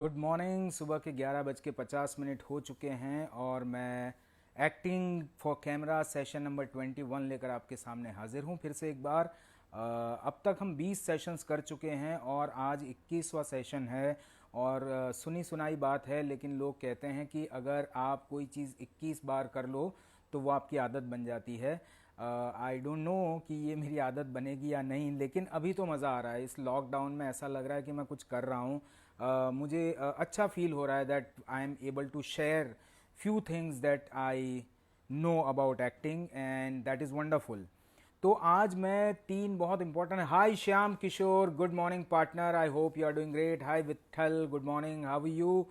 Good morning. सुबह के 11:50 हो चुके हैं और मैं acting for camera session number 21 लेकर आपके सामने हाजिर हूँ फिर से एक बार। अब तक हम 20 सेशंस कर चुके हैं और आज 21वां सेशन है। और सुनी सुनाई बात है, लेकिन लोग कहते हैं कि अगर आप कोई चीज़ 21 बार कर लो तो वो आपकी आदत बन जाती है। आई डोंट नो कि ये मेरी आदत बनेगी या नहीं, लेकिन अभी तो मज़ा आ रहा है। इस लॉकडाउन में ऐसा लग रहा है कि मैं कुछ कर रहा हूँ। मुझे अच्छा फील हो रहा है that I am able to share few things that I know about acting and that is wonderful। तो आज मैं तीन बहुत important. Hi Shyam Kishore, good morning partner, I hope you are doing great. Hi Vithal, good morning, how are you.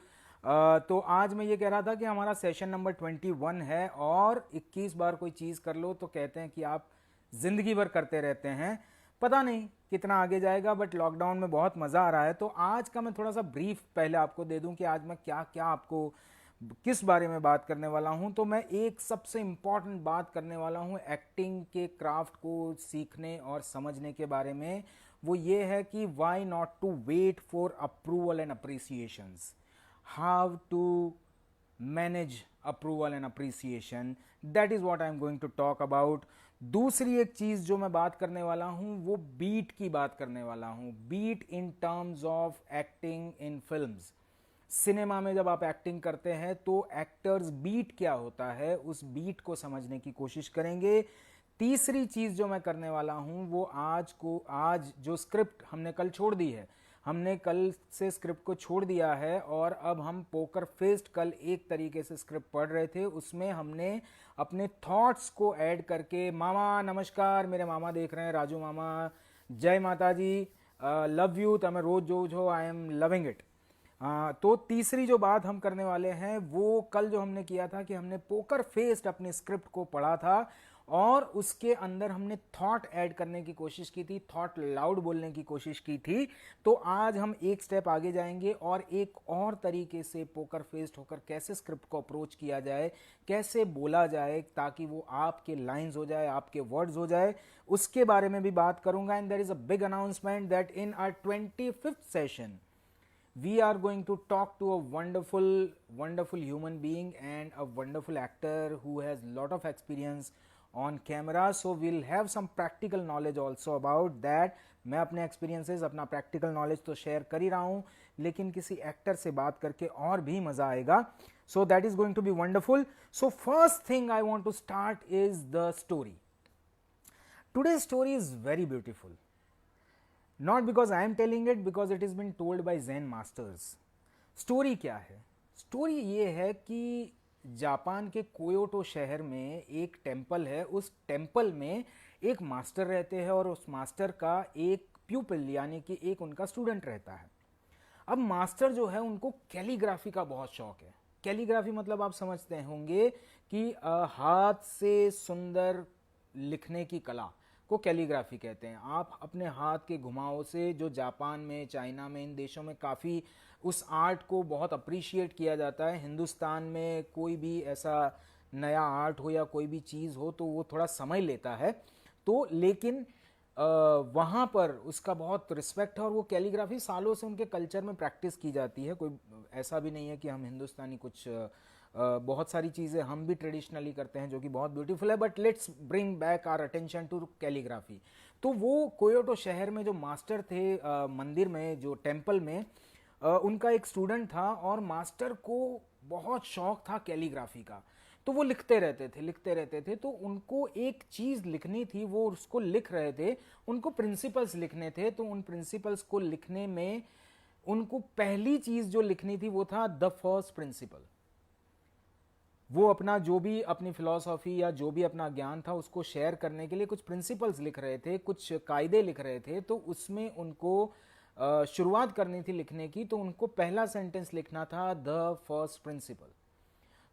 तो आज मैं ये कह रहा था कि हमारा सेशन नंबर 21 है और 21 बार कोई चीज़ कर लो तो कहते हैं कि आप जिंदगी भर करते रहते हैं। पता नहीं कितना आगे जाएगा, बट लॉकडाउन में बहुत मज़ा आ रहा है। तो आज का मैं थोड़ा सा ब्रीफ पहले आपको दे दूं कि आज मैं क्या क्या आपको किस बारे में बात करने वाला हूं। तो मैं एक सबसे इम्पॉर्टेंट बात करने वाला हूं एक्टिंग के क्राफ्ट को सीखने और समझने के बारे में। वो ये है कि why not to wait for approval and appreciations, how to manage approval and appreciation. That is what I am going to talk about. दूसरी एक चीज जो मैं बात करने वाला हूं वो बीट की बात करने वाला हूं। Beat in terms of acting in films. Cinema में जब आप एक्टिंग करते हैं तो एक्टर्स बीट क्या होता है, उस बीट को समझने की कोशिश करेंगे। तीसरी चीज जो मैं करने वाला हूं वो आज जो स्क्रिप्ट हमने कल छोड़ दी है, हमने कल से स्क्रिप्ट को छोड़ दिया है और अब हम पोकर फेस्ट कल एक तरीके से स्क्रिप्ट पढ़ रहे थे, उसमें हमने अपने थॉट्स को ऐड करके। मामा नमस्कार, मेरे मामा देख रहे हैं, राजू मामा, जय माता जी, लव यू, तमें रोज जो हो, आई एम लविंग इट। तो तीसरी जो बात हम करने वाले हैं वो कल जो हमने किया था कि हमने पोकर फेस्ड अपने स्क्रिप्ट को पढ़ा था और उसके अंदर हमने थॉट ऐड करने की कोशिश की थी, थॉट लाउड बोलने की कोशिश की थी। तो आज हम एक स्टेप आगे जाएंगे और एक और तरीके से पोकर फेस्ड होकर कैसे स्क्रिप्ट को अप्रोच किया जाए, कैसे बोला जाए ताकि वो आपके लाइंस हो जाए, आपके वर्ड्स हो जाए, उसके बारे में भी बात करूंगा। And there is a big announcement that in our 25th session we are going to talk to a wonderful human being and a wonderful actor who has lot of experience on camera, so we'll have some practical knowledge also about that। मैं अपने experiences, अपना practical knowledge तो share कर ही रहा हूँ, लेकिन किसी actor से बात करके और भी मज़ा आएगा। So that is going to be wonderful। So first thing I want to start is the story। Today's story is very beautiful, not because I am telling it, because it is been told by Jain masters. Story क्या है? Story ये है कि Japan के Kyoto शहर में एक temple है। उस टेम्पल में एक मास्टर रहते हैं और उस मास्टर का एक प्यूपिल यानी कि एक उनका स्टूडेंट रहता है। अब मास्टर जो है उनको कैलीग्राफी का बहुत शौक है। कैलीग्राफी मतलब आप समझते होंगे कि हाथ से सुंदर लिखने की कला को कैलीग्राफी कहते हैं। आप अपने हाथ के घुमावों से, जो जापान में, चाइना में, इन देशों में काफ़ी उस आर्ट को बहुत अप्रिशिएट किया जाता है। हिंदुस्तान में कोई भी ऐसा नया आर्ट हो या कोई भी चीज़ हो तो वो थोड़ा समय लेता है। तो लेकिन वहाँ पर उसका बहुत रिस्पेक्ट है और वो कैलीग्राफी सालों से उनके कल्चर में प्रैक्टिस की जाती है। कोई ऐसा भी नहीं है कि हम हिंदुस्तानी कुछ बहुत सारी चीज़ें हम भी ट्रेडिशनली करते हैं जो कि बहुत ब्यूटीफुल है, but let's bring back our attention to calligraphy. तो वो कोयोटो शहर में जो मास्टर थे, मंदिर में, जो टेम्पल में, उनका एक स्टूडेंट था और मास्टर को बहुत शौक था कैलीग्राफी का। तो वो लिखते रहते थे। तो उनको एक चीज़ लिखनी थी, वो उसको लिख रहे थे। उनको प्रिंसिपल्स लिखने थे, तो उन प्रिंसिपल्स को लिखने में उनको पहली चीज़ जो लिखनी थी वो था द फर्स्ट प्रिंसिपल। वो अपना जो भी अपनी फिलॉसफी या जो भी अपना ज्ञान था उसको शेयर करने के लिए कुछ प्रिंसिपल्स लिख रहे थे, कुछ कायदे लिख रहे थे। तो उसमें उनको शुरुआत करनी थी लिखने की, तो उनको पहला सेंटेंस लिखना था द फर्स्ट प्रिंसिपल।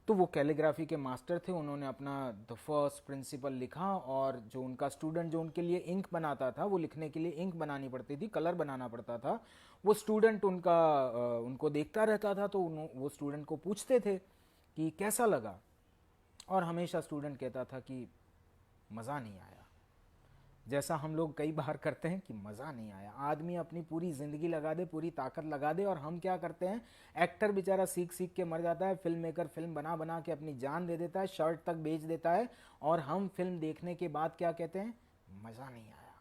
तो वो कैलीग्राफी के मास्टर थे, उन्होंने अपना द फर्स्ट प्रिंसिपल लिखा और जो उनका स्टूडेंट जो उनके लिए इंक बनाता था, वो लिखने के लिए इंक बनानी पड़ती थी, कलर बनाना पड़ता था। वो स्टूडेंट उनको देखता रहता था। तो वो स्टूडेंट को पूछते थे कि कैसा लगा, और हमेशा स्टूडेंट कहता था कि मज़ा नहीं आया। जैसा हम लोग कई बार करते हैं कि मज़ा नहीं आया। आदमी अपनी पूरी ज़िंदगी लगा दे, पूरी ताकत लगा दे, और हम क्या करते हैं, एक्टर बेचारा सीख सीख के मर जाता है, फिल्म मेकर फिल्म बना बना के अपनी जान दे देता है, शर्ट तक बेच देता है, और हम फिल्म देखने के बाद क्या कहते हैं, मज़ा नहीं आया,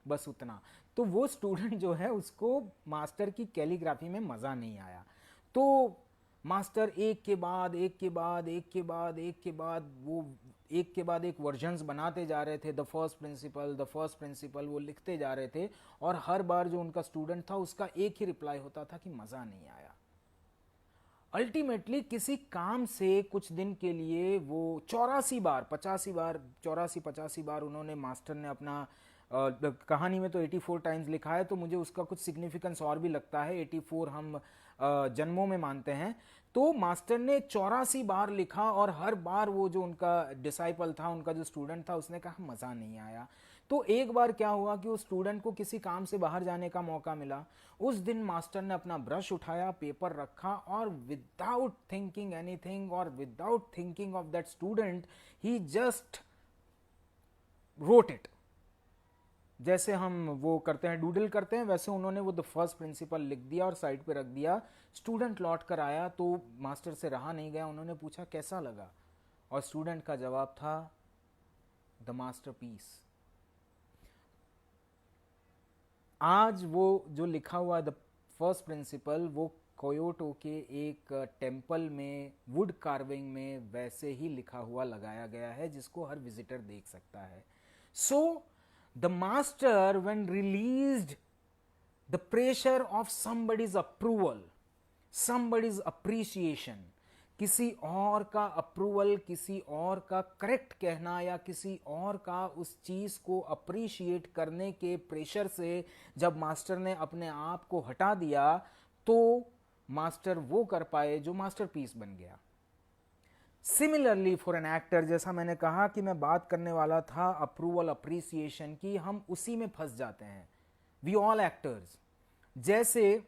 बस उतना। तो वो स्टूडेंट जो है उसको मास्टर की कैलीग्राफी में मज़ा नहीं आया। तो मास्टर एक के बाद एक के बाद एक के बाद एक के बाद वो एक के बाद एक वर्जन्स बनाते जा रहे थे, द फर्स्ट प्रिंसिपल वो लिखते जा रहे थे, और हर बार जो उनका स्टूडेंट था उसका एक ही रिप्लाई होता था कि मज़ा नहीं आया। अल्टीमेटली किसी काम से कुछ दिन के लिए वो 84 बार उन्होंने, मास्टर ने अपना कहानी में तो 84 टाइम्स लिखा है, तो मुझे उसका कुछ सिग्निफिकेंस और भी लगता है। 84 हम जन्मों में मानते हैं। तो मास्टर ने 84 बार लिखा, और हर बार वो जो उनका डिसाइपल था, उनका जो स्टूडेंट था, उसने कहा मज़ा नहीं आया। तो एक बार क्या हुआ कि उस स्टूडेंट को किसी काम से बाहर जाने का मौका मिला। उस दिन मास्टर ने अपना ब्रश उठाया, पेपर रखा, और विदाउट थिंकिंग एनीथिंग और without thinking of that student, he just wrote it. जैसे हम वो करते हैं, डूडल करते हैं, वैसे उन्होंने वो द फर्स्ट प्रिंसिपल लिख दिया और साइड पे रख दिया। स्टूडेंट लौट कर आया तो मास्टर से रहा नहीं गया, उन्होंने पूछा कैसा लगा, और स्टूडेंट का जवाब था द मास्टरपीस। आज वो जो लिखा हुआ द फर्स्ट प्रिंसिपल, वो कोयोटो के एक टेम्पल में वुड कार्विंग में वैसे ही लिखा हुआ लगाया गया है, जिसको हर विजिटर देख सकता है। सो the master, when released the pressure of somebody's approval, somebody's appreciation, किसी और का अप्रूवल, किसी और का करेक्ट कहना, या किसी और का उस चीज को अप्रिशिएट करने के प्रेशर से जब मास्टर ने अपने आप को हटा दिया, तो मास्टर वो कर पाए जो मास्टरपीस बन गया। सिमिलरली फॉर एन एक्टर, जैसा मैंने कहा कि मैं बात करने वाला था अप्रूवल अप्रिसिएशन की, हम उसी में फंस जाते हैं, वी ऑल एक्टर्स। जैसे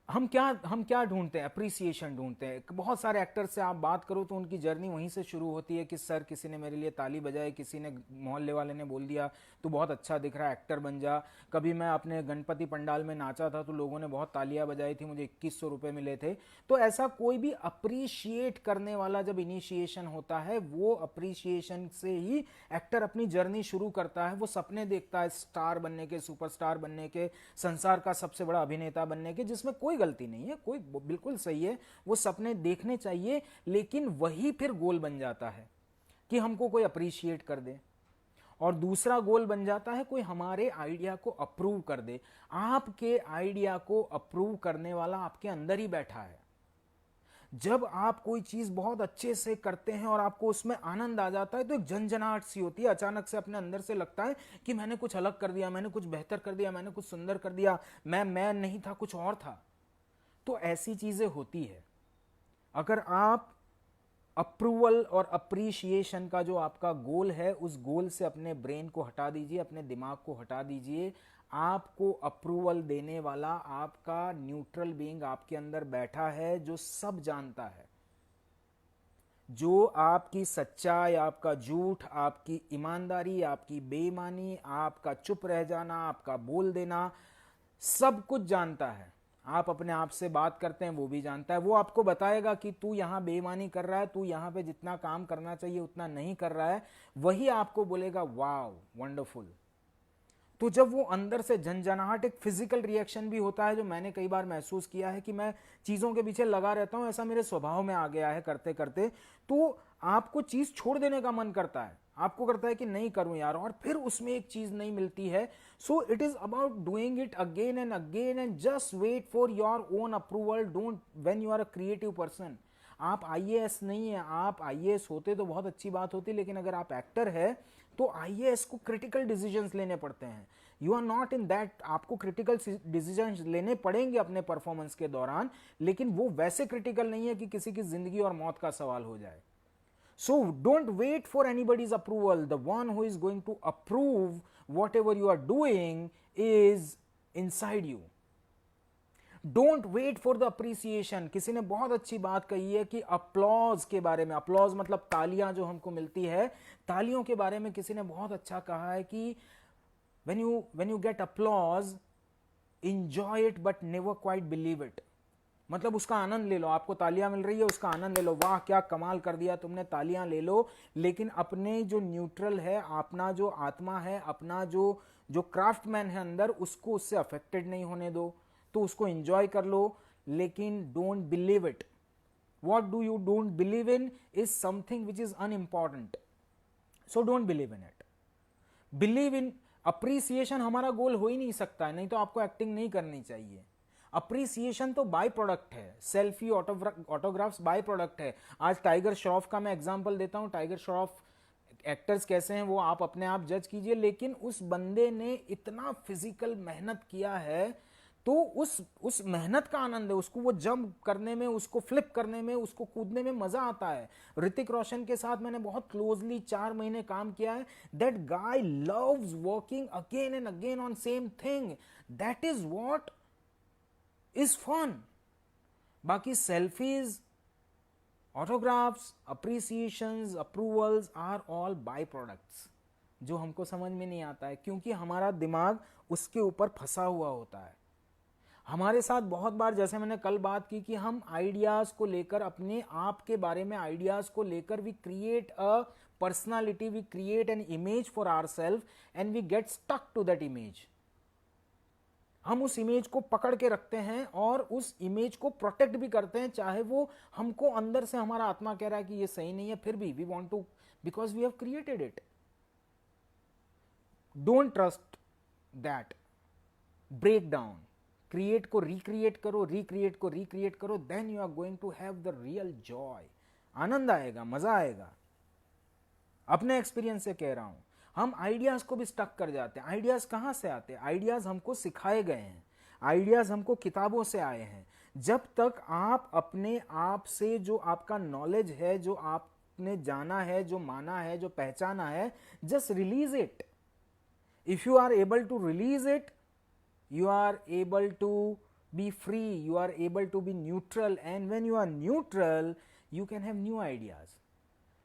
हम क्या ढूंढते हैं, अप्रिसिएशन ढूंढते हैं। बहुत सारे एक्टर्स से आप बात करो तो उनकी जर्नी वहीं से शुरू होती है कि सर किसी ने मेरे लिए ताली बजाई, किसी ने, मोहल्ले वाले ने बोल दिया तू बहुत अच्छा दिख रहा है, एक्टर बन जा। कभी मैं अपने गणपति पंडाल में नाचा था तो लोगों ने बहुत तालियां बजाई थी, मुझे 2100 रुपये मिले थे। तो ऐसा कोई भी अप्रिशिएट करने वाला जब इनिशिएशन होता है, वो अप्रिशिएशन से ही एक्टर अपनी जर्नी शुरू करता है। वो सपने देखता है स्टार बनने के, सुपरस्टार बनने के, संसार का सबसे बड़ा अभिनेता बनने के, जिसमें कोई गलती नहीं है, कोई बिल्कुल सही है, वो सपने देखने चाहिए। लेकिन वही फिर गोल बन जाता है कि हमको कोई अप्रिशिएट कर दे, और दूसरा गोल बन जाता है कोई हमारे आइडिया को अप्रूव कर दे। आपके आइडिया को अप्रूव करने वाला आपके अंदर ही बैठा है। जब आप कोई चीज बहुत अच्छे से करते हैं और आपको उसमें आनंद आ जाता है, तो एक झंझनाहट सी होती है, अचानक से अपने अंदर से लगता है कि मैंने कुछ अलग कर दिया, मैंने कुछ बेहतर कर दिया, मैंने कुछ सुंदर कर दिया, मैं नहीं था, कुछ और था। तो ऐसी चीजें होती है। अगर आप अप्रूवल और अप्रिशिएशन का जो आपका गोल है, उस गोल से अपने ब्रेन को हटा दीजिए, अपने दिमाग को हटा दीजिए। आपको अप्रूवल देने वाला आपका न्यूट्रल बीइंग आपके अंदर बैठा है, जो सब जानता है, जो आपकी सच्चाई, आपका झूठ, आपकी ईमानदारी, आपकी बेईमानी, आपका चुप रह जाना, आपका बोल देना, सब कुछ जानता है। आप अपने आप से बात करते हैं, वो भी जानता है। वो आपको बताएगा कि तू यहां बेईमानी कर रहा है, तू यहां पे जितना काम करना चाहिए उतना नहीं कर रहा है। वही आपको बोलेगा वाव वंडरफुल। तो जब वो अंदर से झंझनाहट, एक फिजिकल रिएक्शन भी होता है, जो मैंने कई बार महसूस किया है कि मैं चीजों के पीछे लगा रहता हूं, ऐसा मेरे स्वभाव में आ गया है करते करते। तो आपको चीज छोड़ देने का मन करता है, आपको करता है कि नहीं करूं यार, और फिर उसमें एक चीज नहीं मिलती है। So it is about doing it again and just wait for your own approval. Don't, when you are a creative person, आप आईएएस नहीं है, आप आईएएस होते तो बहुत अच्छी बात होती, लेकिन अगर आप एक्टर है तो आईएएस को क्रिटिकल डिसीजंस लेने पड़ते हैं। You are not in that, आपको क्रिटिकल डिसीजंस लेने पड़ेंगे अपने परफॉर्मेंस के दौरान, लेकिन वो वैसे क्रिटिकल नहीं है कि किसी की जिंदगी और मौत का सवाल हो जाए। So don't wait for anybody's approval. The one who is going to approve whatever you are doing is inside you. Don't wait for the appreciation. किसी ने बहुत अच्छी बात कही है कि अप्लॉज के बारे में, अप्लॉज मतलब तालियां जो हमको मिलती है, तालियों के बारे में किसी ने बहुत अच्छा कहा है कि when you get applause, enjoy it but never quite believe it। मतलब उसका आनंद ले लो, आपको तालियां मिल रही है उसका आनंद ले लो, वाह क्या कमाल कर दिया तुमने, तालियां ले लो, लेकिन अपने जो न्यूट्रल है, अपना जो आत्मा है, अपना जो जो क्राफ्टमैन है अंदर, उसको उससे अफेक्टेड नहीं होने दो। तो उसको एंजॉय कर लो, लेकिन don't believe it. What do you don't believe in is something which is unimportant, so don't believe in it. Believe in appreciation हमारा गोल हो ही नहीं सकता है, नहीं तो आपको एक्टिंग नहीं करनी चाहिए। अप्रिसिएशन तो बाय प्रोडक्ट है, सेल्फी ऑटोग्राफ्स बाय प्रोडक्ट है। आज टाइगर श्रॉफ का मैं एग्जांपल देता हूं, टाइगर श्रॉफ एक्टर्स कैसे हैं वो आप अपने आप जज कीजिए, लेकिन उस बंदे ने इतना फिजिकल मेहनत किया है, तो उस मेहनत का आनंद है, उसको वो जंप करने में, उसको फ्लिप करने में, उसको कूदने में मजा आता है। ऋतिक रोशन के साथ मैंने बहुत क्लोजली 4 महीने काम किया है। That guy loves working again and again on same thing, that is what is fun. बाकी selfies, autographs, appreciations, approvals are all by products, जो हमको समझ में नहीं आता है, क्योंकि हमारा दिमाग उसके ऊपर फंसा हुआ होता है। हमारे साथ बहुत बार, जैसे मैंने कल बात की, कि हम आइडियाज को लेकर, अपने आप के बारे में आइडियाज को लेकर, we create a personality, we create an image for our self and we get stuck to that image. हम उस इमेज को पकड़ के रखते हैं और उस इमेज को प्रोटेक्ट भी करते हैं, चाहे वो हमको अंदर से हमारा आत्मा कह रहा है कि ये सही नहीं है, फिर भी we want to, because we have created it. Don't trust that, break down, create को रिक्रिएट करो, रिक्रिएट को रिक्रिएट करो, then you are going to have the real joy. आनंद आएगा, मजा आएगा। अपने एक्सपीरियंस से कह रहा हूं, हम आइडियाज को भी स्टक कर जाते हैं। आइडियाज कहां से आते हैं? आइडियाज हमको सिखाए गए हैं, आइडियाज हमको किताबों से आए हैं। जब तक आप अपने आप से, जो आपका नॉलेज है, जो आपने जाना है, जो माना है, जो पहचाना है, just release it. If you are able to release it, you are able to be free, you are able to be neutral, and when you are neutral you can have new ideas।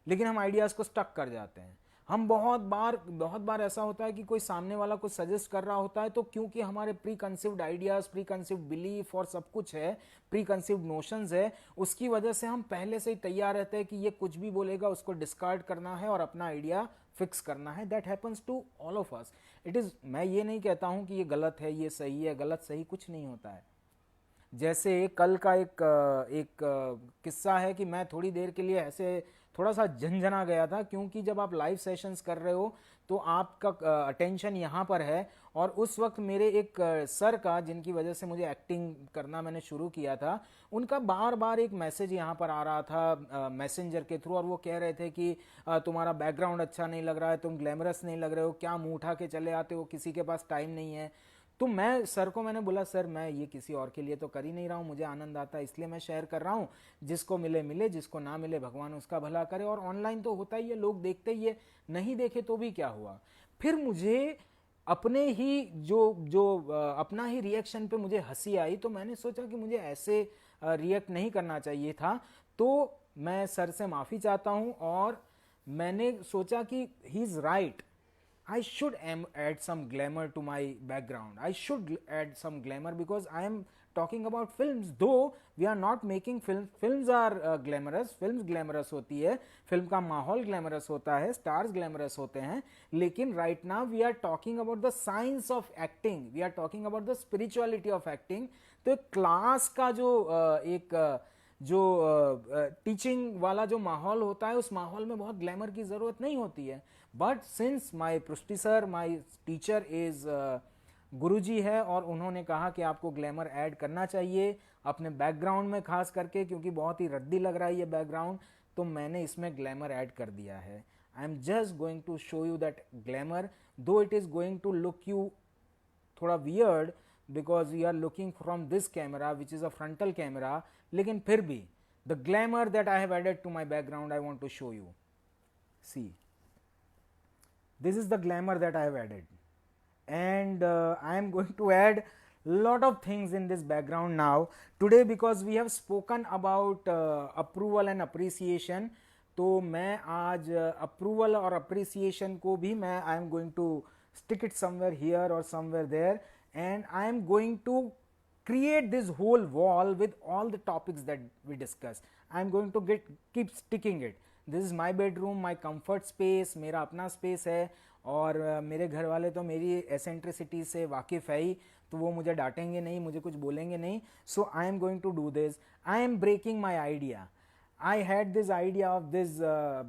लेकिन हम ideas को stuck कर जाते हैं। हम बहुत बार ऐसा होता है कि कोई सामने वाला कुछ सजेस्ट कर रहा होता है, तो क्योंकि हमारे pre conceived ideas, pre conceived belief और सब कुछ है, प्री कंसीव्ड नोशंस है, उसकी वजह से हम पहले से ही तैयार रहते हैं कि ये कुछ भी बोलेगा उसको डिस्कार्ड करना है और अपना आइडिया फिक्स करना है। That happens to all of us. It is, मैं ये नहीं कहता हूं कि ये गलत है, ये सही है, गलत सही कुछ नहीं होता है। जैसे कल का एक किस्सा है कि मैं थोड़ी देर के लिए ऐसे थोड़ा सा झंझना गया था, क्योंकि जब आप लाइव सेशंस कर रहे हो तो आपका अटेंशन यहाँ पर है, और उस वक्त मेरे एक सर का, जिनकी वजह से मुझे एक्टिंग करना मैंने शुरू किया था, उनका बार बार एक मैसेज यहाँ पर आ रहा था मैसेंजर के थ्रू, और वो कह रहे थे कि तुम्हारा बैकग्राउंड अच्छा नहीं लग रहा है, तुम ग्लैमरस नहीं लग रहे हो, क्या मुंह उठा के चले आते हो, किसी के पास टाइम नहीं है। तो मैं सर को मैंने बोला, सर मैं ये किसी और के लिए तो कर ही नहीं रहा हूँ, मुझे आनंद आता है इसलिए मैं शेयर कर रहा हूँ, जिसको मिले मिले, जिसको ना मिले भगवान उसका भला करे। और ऑनलाइन तो होता ही है, लोग देखते ही है, नहीं देखे तो भी क्या हुआ। फिर मुझे अपने ही अपना ही रिएक्शन पे मुझे हंसी आई, तो मैंने सोचा कि मुझे ऐसे रिएक्ट नहीं करना चाहिए था। तो मैं सर से माफ़ी चाहता हूँ, और मैंने सोचा कि he is right, I should add some glamour to my background. I should add some glamour because I am talking about films. Though we are not making films, films are glamorous. Films glamorous होती है, film का माहौल glamorous होता है, stars glamorous होते हैं, लेकिन right now we are talking about the science of acting. We are talking about the spirituality of acting. तो एक क्लास का जो टीचिंग वाला जो माहौल होता है, उस माहौल में बहुत ग्लैमर की ज़रूरत नहीं होती है। बट सिंस माई पृष्टि सर, माई टीचर इज गुरुजी है, और उन्होंने कहा कि आपको ग्लैमर ऐड करना चाहिए अपने बैकग्राउंड में, खास करके क्योंकि बहुत ही रद्दी लग रहा है ये बैकग्राउंड, तो मैंने इसमें ग्लैमर ऐड कर दिया है। I am just going to show you that glamour, though it is going to look you थोड़ा weird because we are looking from this camera which is a frontal camera, लेकिन फिर भी the glamour that I have added to my background I want to show you. See, this is the glamour that I have added, and I am going to add lot of things in this background now today because we have spoken about approval and appreciation. तो मैं आज approval और appreciation को भी मैं I am going to stick it somewhere here or somewhere there, and I am going to create this whole wall with all the topics that we discuss. I am going to keep sticking it. This is my bedroom, my comfort space, मेरा अपना space है, और मेरे घर वाले तो मेरी eccentricity से वाकिफ़ है ही, तो वो मुझे डांटेंगे नहीं, मुझे कुछ बोलेंगे नहीं. So I am going to do this. I am breaking my idea. I had this idea of this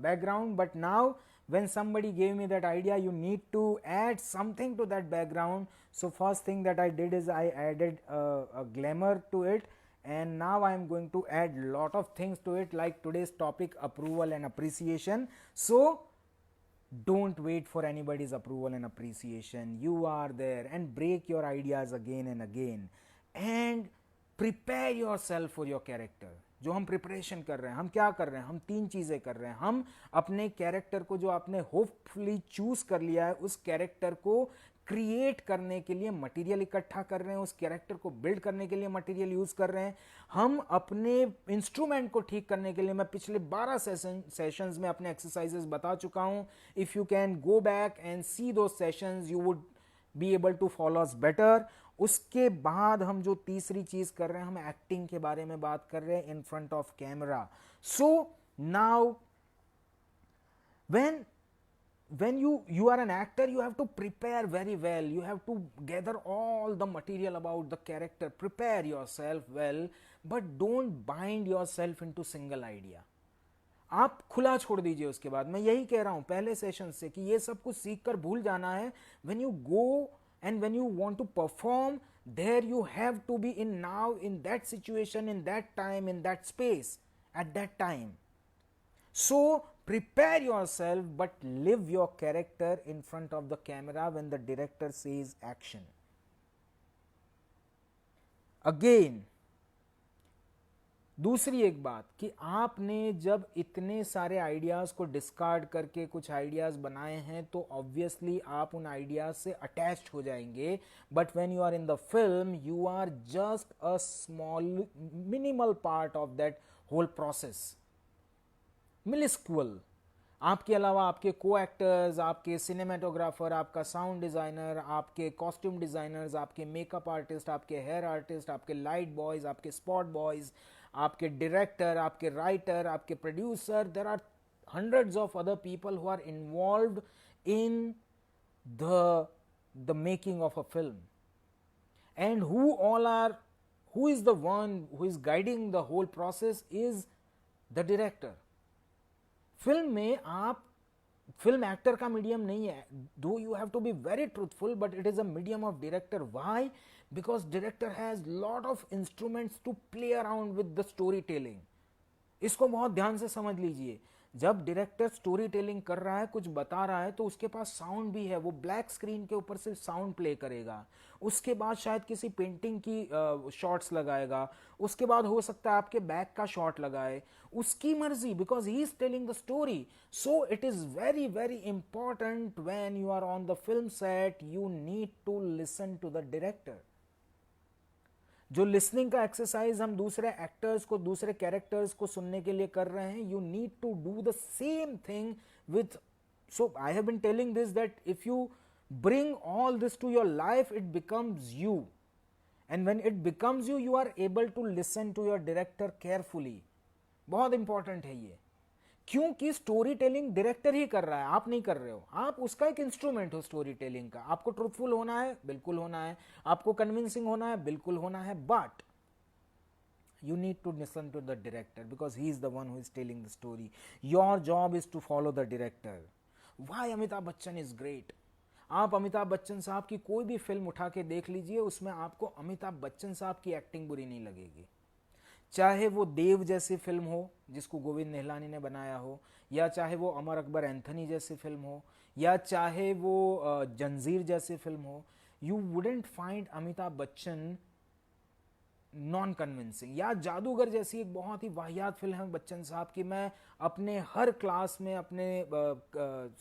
background, but now when somebody gave me that idea, you need to add something to that background. So first thing that I did is I added a glamour to it, and now I am going to add lot of things to it, like today's topic, approval and appreciation. So don't wait for anybody's approval and appreciation. You are there, and break your ideas again and again, and prepare yourself for your character. जो हम preparation कर रहे हैं, हम क्या कर रहे हैं, हम तीन चीज़ें कर रहे हैं. हम अपने कैरेक्टर को जो आपने होपफुली चूज कर लिया है, उस कैरेक्टर को क्रिएट करने के लिए मटेरियल इकट्ठा कर रहे हैं, उस कैरेक्टर को बिल्ड करने के लिए मटेरियल यूज कर रहे हैं. हम अपने इंस्ट्रूमेंट को ठीक करने के लिए, मैं पिछले 12 सेशंस में अपने एक्सरसाइजेस बता चुका हूं. If you can go back and see two sessions, you would be able to follow us better. उसके बाद हम जो तीसरी चीज कर रहे हैं, हम एक्टिंग के बारे में बात कर रहे हैं in front of camera. So now when you are an actor, you have to prepare very well. You have to gather all the material about the character, prepare yourself well, but don't bind yourself into single idea. आप खुला छोड़ दीजिए. उसके बाद मैं यही कह रहा हूं पहले सेशन से कि ये सब कुछ सीख कर भूल जाना है. when you go and when you want to perform, there you have to be in now, in that situation, in that time, in that space, at that time. So prepare yourself, but live your character in front of the camera when the director says action. Again, दूसरी एक बात कि आपने जब इतने सारे ideas को discard करके कुछ आइडियाज बनाए हैं, तो ऑब्वियसली आप उन आइडियाज से अटैच्ड हो जाएंगे. But when you are in the film, you are just a small minimal part of that whole process, miniscule. आपके अलावा आपके को एक्टर्स, आपके सिनेमेटोग्राफर, आपका साउंड डिजाइनर, आपके कॉस्ट्यूम डिजाइनर्स, आपके मेकअप आर्टिस्ट, आपके हेयर आर्टिस्ट, आपके लाइट बॉयज, आपके स्पॉट बॉयज, आपके डायरेक्टर, आपके राइटर, आपके producer. There are hundreds of other people who are involved in the making of a film, and who is the one who is guiding the whole process is the director. Film में आप film actor का medium नहीं है. Though you have to be very truthful, but it is a medium of director. Why? Because director has lot of instruments to play around with the story telling. इसको बहुत ध्यान से समझ लीजिए. जब डायरेक्टर स्टोरी टेलिंग कर रहा है, कुछ बता रहा है, तो उसके पास साउंड भी है. वो ब्लैक स्क्रीन के ऊपर से साउंड प्ले करेगा. उसके बाद शायद किसी पेंटिंग की शॉट्स लगाएगा. उसके बाद हो सकता है आपके बैक का शॉट लगाए. उसकी मर्जी, because he is telling the story. So it is very very important when you are on the film set, you need to listen to the director. जो लिसनिंग का एक्सरसाइज हम दूसरे एक्टर्स को, दूसरे कैरेक्टर्स को सुनने के लिए कर रहे हैं, you need to do the same thing with. So I have been telling this that if you bring all this to your life, it becomes you, and when it becomes you, you are able to listen to your director carefully. बहुत important है ये, क्योंकि story telling director ही कर रहा है, आप नहीं कर रहे हो. आप उसका एक इंस्ट्रूमेंट हो स्टोरी टेलिंग का. आपको ट्रूथफुल होना है, बिल्कुल होना है. आपको कन्विंसिंग होना है, बिल्कुल होना है. But you need to listen to the director because he is the one who is telling the story. Your job is to follow the director. Why Amitabh Bachchan is great? आप अमिताभ बच्चन साहब की कोई भी फिल्म उठा के देख लीजिए, उसमें आपको अमिताभ बच्चन साहब की एक्टिंग बुरी नहीं लगेगी. चाहे वो देव जैसी फिल्म हो जिसको गोविंद निहलानी ने बनाया हो, या चाहे वो अमर अकबर एंथनी जैसी फिल्म हो, या चाहे वो जंजीर जैसी फिल्म हो, you wouldn't find Amitabh Bachchan non convincing. या जादूगर जैसी एक बहुत ही वाहियात फिल्म है बच्चन साहब की. मैं अपने हर क्लास में अपने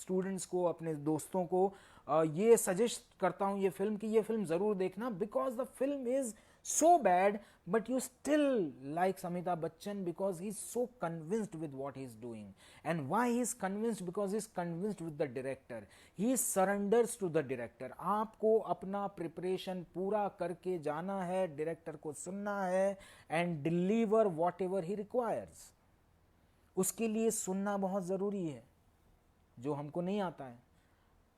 स्टूडेंट्स को, अपने दोस्तों को ये सजेस्ट करता हूँ ये फिल्म कि ये फिल्म ज़रूर देखना, because the film is so bad, but you still like Amitabh Bachchan because he's so convinced with what he's doing. And why he's convinced? Because he's convinced with the director. He surrenders to the director. आपको अपना preparation पूरा करके जाना है, director को सुनना है and deliver whatever he requires. उसके लिए सुनना बहुत ज़रूरी है, जो हमको नहीं आता है।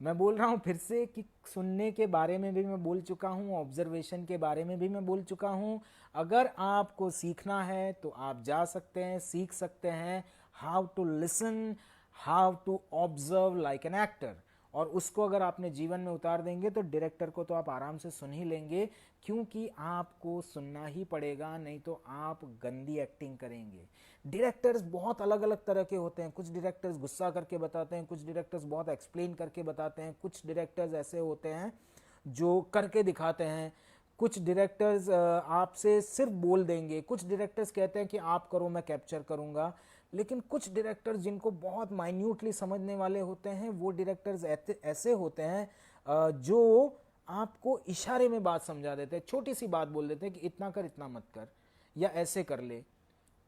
मैं बोल रहा हूँ फिर से कि सुनने के बारे में भी मैं बोल चुका हूँ, ऑब्जर्वेशन के बारे में भी मैं बोल चुका हूँ। अगर आपको सीखना है तो आप जा सकते हैं, सीख सकते हैं how to listen, how to observe like an actor, और उसको अगर आपने जीवन में उतार देंगे तो डायरेक्टर को तो आप आराम से सुन ही लेंगे, क्योंकि आपको सुनना ही पड़ेगा, नहीं तो आप गंदी एक्टिंग करेंगे। डायरेक्टर्स बहुत अलग अलग तरह के होते हैं। कुछ डायरेक्टर्स गुस्सा करके बताते हैं, कुछ डायरेक्टर्स बहुत एक्सप्लेन करके बताते हैं, कुछ डायरेक्टर्स ऐसे होते हैं जो करके दिखाते हैं, कुछ डायरेक्टर्स आपसे सिर्फ बोल देंगे, कुछ डायरेक्टर्स कहते हैं कि आप करो मैं कैप्चर करूंगा, लेकिन कुछ डायरेक्टर्स जिनको बहुत माइन्यूटली समझने वाले होते हैं, वो डायरेक्टर्स ऐसे होते हैं जो आपको इशारे में बात समझा देते हैं, छोटी सी बात बोल देते हैं कि इतना कर इतना मत कर, या ऐसे कर ले,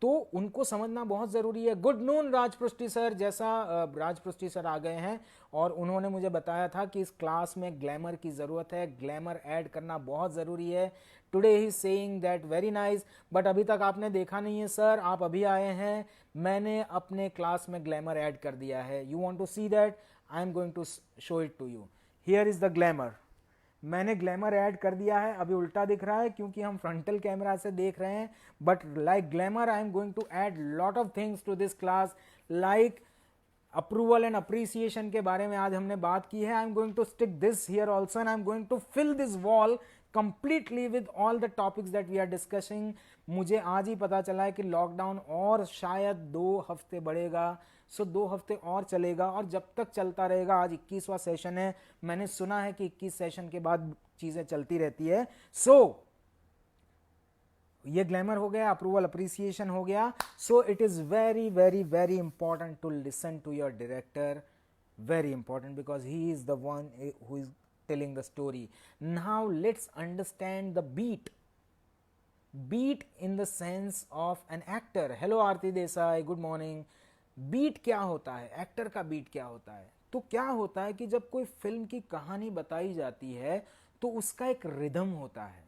तो उनको समझना बहुत ज़रूरी है। गुड नून राज पृष्टि सर, जैसा राज पृष्टि सर आ गए हैं और उन्होंने मुझे बताया था कि इस क्लास में ग्लैमर की ज़रूरत है, ग्लैमर ऐड करना बहुत ज़रूरी है। Today he saying that very nice, but अभी तक आपने देखा नहीं है सर, आप अभी आए हैं, मैंने अपने क्लास में ग्लैमर ऐड कर दिया है। You want to see that? I am going to show it to you. Here is the glamour. मैंने ग्लैमर ऐड कर दिया है, अभी उल्टा दिख रहा है क्योंकि हम फ्रंटल कैमरा से देख रहे हैं, but like glamour I am going to add lot of things to this class, like approval and appreciation के बारे में आज हमने बात की है। I am going to stick this here also and I am going to fill this wall completely with all the topics that we are discussing. मुझे आज ही पता चला है कि लॉकडाउन और शायद 2 हफ्ते बढ़ेगा, सो 2 हफ्ते और चलेगा, और जब तक चलता रहेगा, आज 21वां सेशन है, मैंने सुना है कि 21 सेशन के बाद चीजें चलती रहती है। सो ये ग्लैमर हो गया, अप्रूवल अप्रिसिएशन हो गया। So it is very very very important to listen to your director, very important, because he is the one who is telling the story. Now let's understand the beat in the sense of an actor. Hello Aarti Desai, good morning. Beat क्या होता है, actor का beat क्या होता है? तो क्या होता है कि जब कोई फिल्म की कहानी बताई जाती है तो उसका एक रिदम होता है,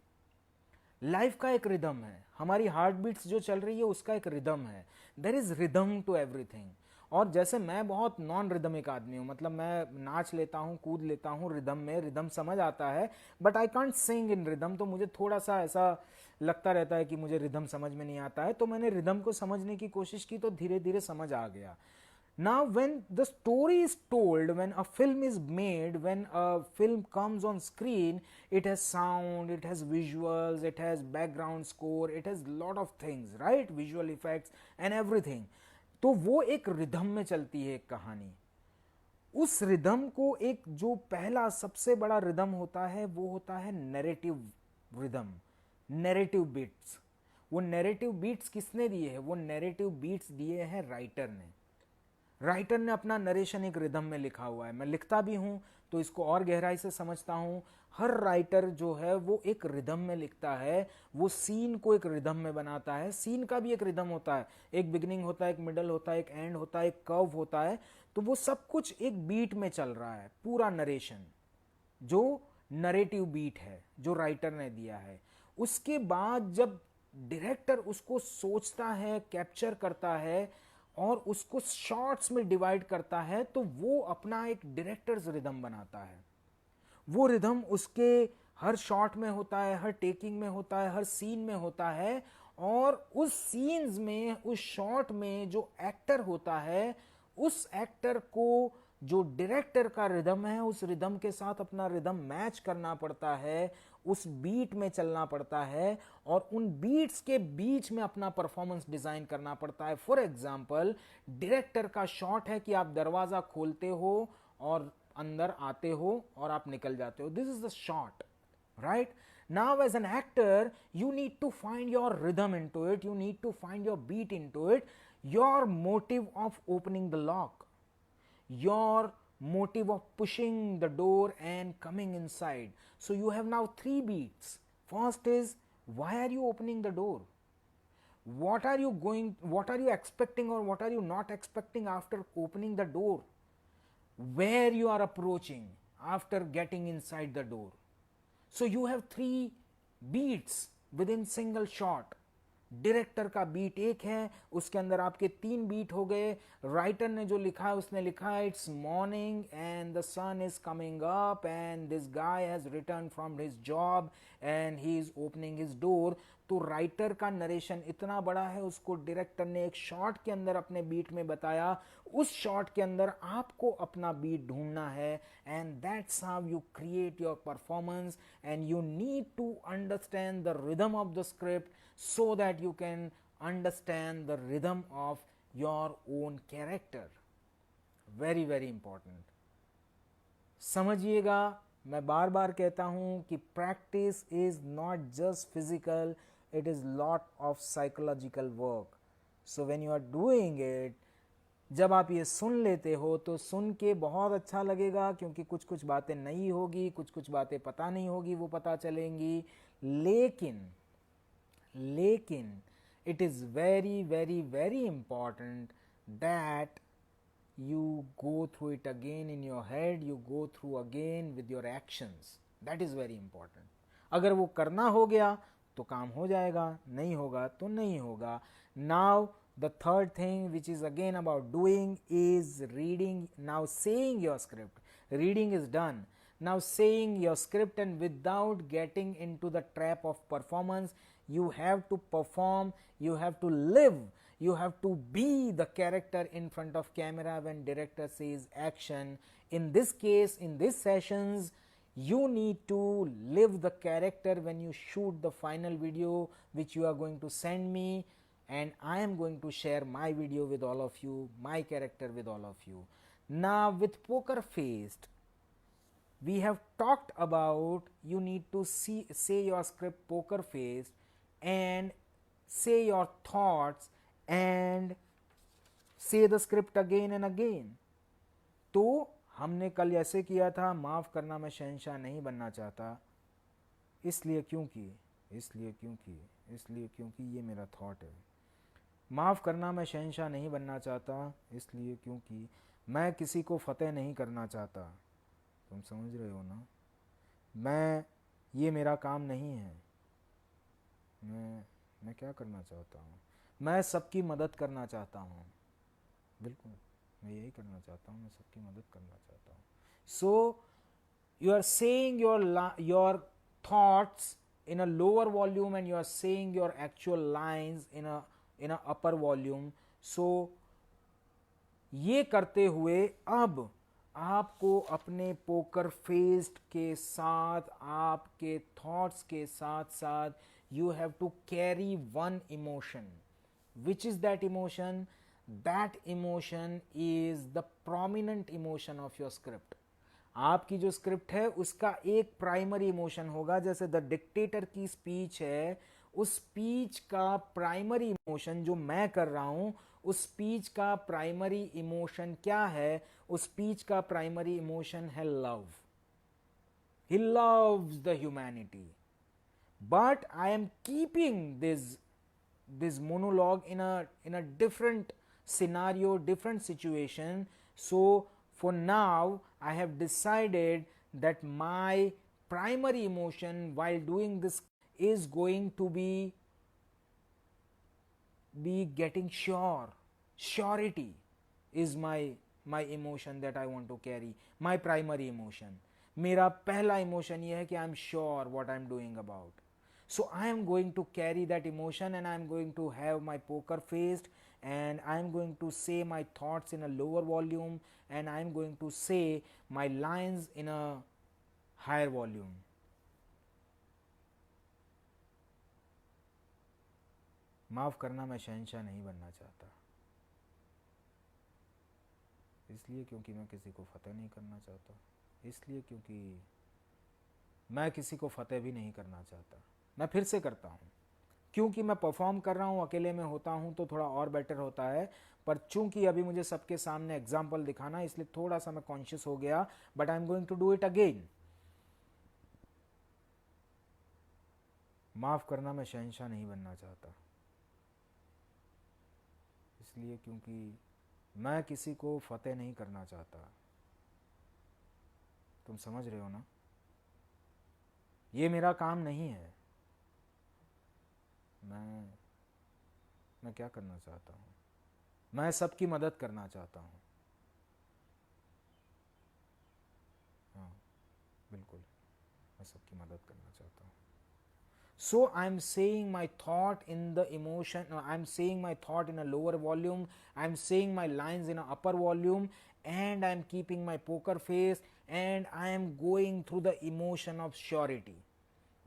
लाइफ का एक रिदम है, हमारी हार्ट बीट्स जो चल रही है उसका एक रिदम है। There is rhythm to everything. और जैसे मैं बहुत नॉन रिदमिक आदमी हूँ, मतलब मैं नाच लेता हूँ, कूद लेता हूँ रिदम में, रिदम समझ आता है, but I can't Singh in rhythm, तो मुझे थोड़ा सा ऐसा लगता रहता है कि मुझे रिदम समझ में नहीं आता है। तो मैंने रिदम को समझने की कोशिश की, तो धीरे धीरे समझ आ गया। Now when the story is told, when a film is made, when a film comes on screen, it has sound, it has visuals, it has background score, it has lot of things, right? Visual effects and everything. तो वो एक rhythm में चलती है एक कहानी। उस rhythm को एक जो पहला सबसे बड़ा रिदम होता है वो होता है नैरेटिव रिदम, नैरेटिव बीट्स। वो नैरेटिव बीट्स किसने दिए हैं? वो नैरेटिव बीट्स दिए हैं राइटर ने। राइटर ने अपना नरेशन एक रिदम में लिखा हुआ है। मैं लिखता भी हूँ तो इसको और गहराई से समझता हूँ। हर राइटर जो है वो एक रिदम में लिखता है, वो सीन को एक रिदम में बनाता है। सीन का भी एक रिदम होता है, एक बिगिनिंग होता है, एक मिडल होता है, एक एंड होता है, एक कर्व होता है। तो वो सब कुछ एक बीट में चल रहा है, पूरा नरेशन जो नरेटिव बीट है जो राइटर ने दिया है। उसके बाद जब डायरेक्टर उसको सोचता है, कैप्चर करता है और उसको शॉर्ट्स में डिवाइड करता है, तो वो अपना एक डायरेक्टर्स रिदम बनाता है। वो रिदम उसके हर शॉट में होता है, हर टेकिंग में होता है, हर सीन में होता है। और उस सीन्स में, उस शॉट में जो एक्टर होता है, उस एक्टर को जो डायरेक्टर का रिदम है, उस रिदम के साथ अपना रिदम मैच करना पड़ता है, उस बीट में चलना पड़ता है और उन बीट्स के बीच में अपना परफॉर्मेंस डिजाइन करना पड़ता है। फॉर एग्जाम्पल, डायरेक्टर का शॉट है कि आप दरवाजा खोलते हो और अंदर आते हो और आप निकल जाते हो। This is the shot, right? Now as an actor, you need to find your rhythm into it, you need to find your beat into it, your motive of opening the lock, your motive of pushing the door and coming inside. So you have now three beats. First is, why are you opening the door? What are you expecting or what are you not expecting after opening the door? Where you are approaching after getting inside the door. So you have three beats within single shot. Director का beat एक है, उसके अंदर आपके तीन beat हो गए. Writer ने जो लिखा है उसने लिखा है it's morning and the sun is coming up and this guy has return from his job and he is opening his door. तो राइटर का नरेशन इतना बड़ा है, उसको डायरेक्टर ने एक शॉट के अंदर अपने बीट में बताया. उस शॉट के अंदर आपको अपना बीट ढूंढना है and that's how you create your performance. And you need to understand the rhythm of the script so that you can understand the rhythm of your own character. Very very important. समझिएगा, मैं बार बार कहता हूँ कि practice is not just physical, it is lot of psychological work. So when you are doing it, जब आप ये सुन लेते हो तो सुन के बहुत अच्छा लगेगा, क्योंकि कुछ कुछ बातें नई होगी, कुछ कुछ बातें पता नहीं होगी, वो पता चलेंगी. लेकिन it is very very very important that you go through it again in your head, you go through again with your actions. That is very important. अगर वो करना हो गया तो काम हो जाएगा, नहीं होगा तो नहीं होगा. Now the third thing which is again about doing is reading. Now saying your script. Reading is done. Now saying your script, and without getting into the trap of performance, you have to perform, you have to live, you have to be the character in front of camera when director says action. In this case, in these sessions, you need to live the character when you shoot the final video which you are going to send me, and I am going to share my video with all of you, my character with all of you. Now with Poker Faced, we have talked about you need to say your script poker faced and say your thoughts and say the script again and again. तो हमने कल ऐसे किया था, माफ़ करना मैं शहंशाह नहीं बनना चाहता, इसलिए क्योंकि ये मेरा थॉट है. माफ़ करना मैं शहंशाह नहीं बनना चाहता, इसलिए क्योंकि मैं किसी को फतेह नहीं करना चाहता. तुम समझ रहे हो ना? ये मेरा काम नहीं है. मैं क्या करना चाहता हूँ? मैं सबकी मदद करना चाहता हूँ. बिल्कुल मैं यही करना चाहता हूँ, मैं सबकी मदद करना चाहता हूँ. सो you are saying your thoughts in a lower volume and you are saying your actual lines in a upper volume. So ये करते हुए अब आपको अपने पोकर फेस्ड के साथ, आपके थॉट्स के साथ साथ, you have to carry one emotion. Which is that emotion? That emotion is the prominent emotion of your script. आपकी जो स्क्रिप्ट है उसका एक प्राइमरी इमोशन होगा. जैसे द डिक्टेटर की स्पीच है, उस स्पीच का प्राइमरी इमोशन जो मैं कर रहा हूं, उस स्पीच का प्राइमरी इमोशन क्या है? उस स्पीच का प्राइमरी इमोशन है love. He loves the humanity. But I am keeping this monologue in a different scenario, different situation. So for now I have decided that my primary emotion while doing this is going to be getting surety is my emotion that I want to carry, my primary emotion. मेरा पहला emotion ये है कि I am sure what I am doing about. So I am going to carry that emotion and I am going to have my poker faced and I am going to say my thoughts in a lower volume and I am going to say my lines in a higher volume. माफ़ करना मैं शहंशाह नहीं बनना चाहता, इसलिए क्योंकि मैं किसी को फतेह नहीं करना चाहता, इसलिए क्योंकि मैं किसी को फतेह भी नहीं करना चाहता. मैं फिर से करता हूँ. क्योंकि मैं परफॉर्म कर रहा हूँ, अकेले में होता हूँ तो थोड़ा और बेटर होता है, पर चूंकि अभी मुझे सबके सामने एग्जाम्पल दिखाना, इसलिए थोड़ा सा मैं कॉन्शियस हो गया, but I am going to do it again. माफ करना, मैं शहंशाह नहीं बनना चाहता, इसलिए क्योंकि मैं किसी को फतेह नहीं करना चाहता। तुम समझ रहे हो ना, ये मेरा काम नहीं है। मैं क्या करना चाहता हूँ, मैं सबकी मदद करना चाहता हूँ। हाँ, बिल्कुल, मैं सबकी मदद करना चाहता हूँ। So I'm saying my thought in the emotion, I'm saying my thought in a lower volume, I'm saying my lines in a upper volume, and I'm keeping my poker face, and I am going through the emotion of surety,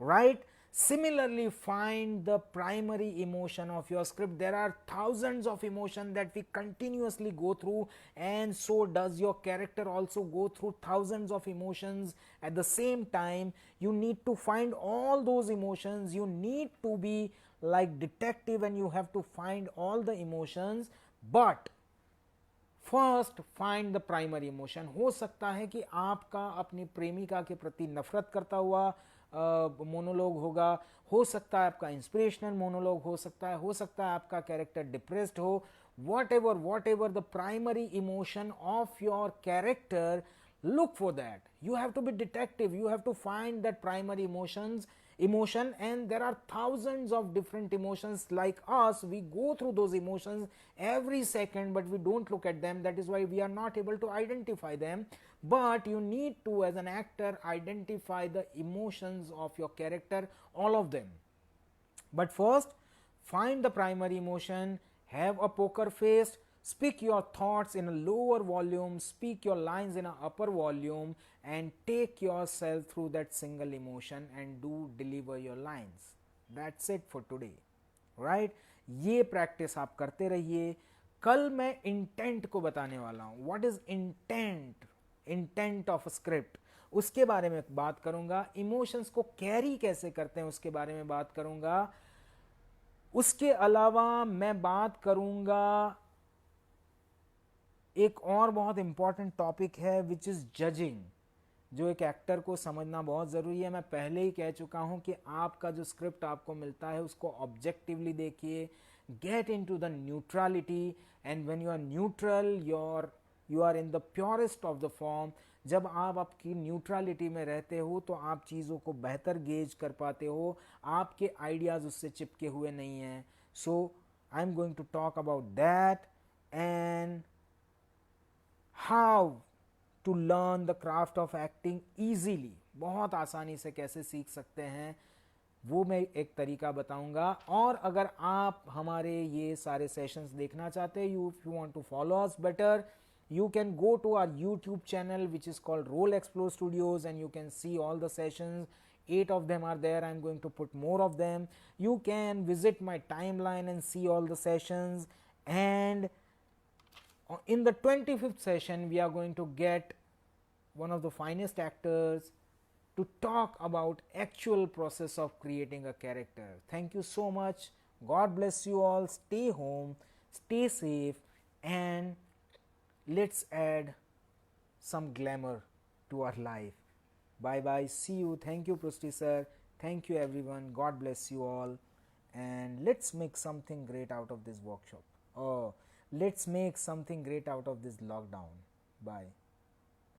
right? Similarly, find the primary emotion of your script. There are thousands of emotions that we continuously go through, and so does your character also go through thousands of emotions at the same time. You need to find all those emotions. You need to be like detective and you have to find all the emotions, but first find the primary emotion. हो सकता है कि आपका अपनी प्रेमिका के प्रति नफरत करता हुआ मोनोलॉग होगा, हो सकता है आपका इंस्पिरेशनल मोनोलॉग हो सकता है आपका कैरेक्टर डिप्रेस्ड हो। What ever the primary emotion of your character, look for that. You have to be detective, you have to find that primary emotion, and there are thousands of different emotions. Like us, we go through those emotions every second, but we don't look at them. That is why we are not able to identify them. But you need to, as an actor, identify the emotions of your character, all of them. But first, find the primary emotion, have a poker face, speak your thoughts in a lower volume, speak your lines in an upper volume, and take yourself through that single emotion and do deliver your lines. That's it for today. Right? ये practice आप करते रहिए। कल मैं intent को बताने वाला हूं। What is intent, intent of script, उसके बारे में बात करूंगा। इमोशंस को कैरी कैसे करते हैं उसके बारे में बात करूंगा। उसके अलावा मैं बात करूंगा, एक और बहुत इंपॉर्टेंट टॉपिक है विच इज जजिंग, जो एक एक्टर को समझना बहुत ज़रूरी है। मैं पहले ही कह चुका हूं कि आपका जो स्क्रिप्ट आपको मिलता है उसको ऑब्जेक्टिवली देखिए, get into the neutrality, and when you are neutral you are in the purest of the form. जब आप आपकी न्यूट्रलिटी में रहते हो तो आप चीज़ों को बेहतर गेज कर पाते हो, आपके आइडियाज़ उससे चिपके हुए नहीं हैं। So I am going to talk about that, and how to learn the craft of acting easily, बहुत आसानी से कैसे सीख सकते हैं वो मैं एक तरीका बताऊंगा। और अगर आप हमारे ये सारे सेशंस देखना चाहते हैं, you if you want to follow us better, you can go to our YouTube channel which is called Role Explore Studios, and you can see all the sessions. 8 of them are there. I'm going to put more of them. You can visit my timeline and see all the sessions, and in the 25th session we are going to get one of the finest actors to talk about actual process of creating a character. Thank you so much. God bless you all. Stay home, stay safe, and let's add some glamour to our life. Bye bye, see you. Thank you Prusti sir, thank you everyone, God bless you all, and let's make something great out of this workshop. Oh, let's make something great out of this lockdown. Bye.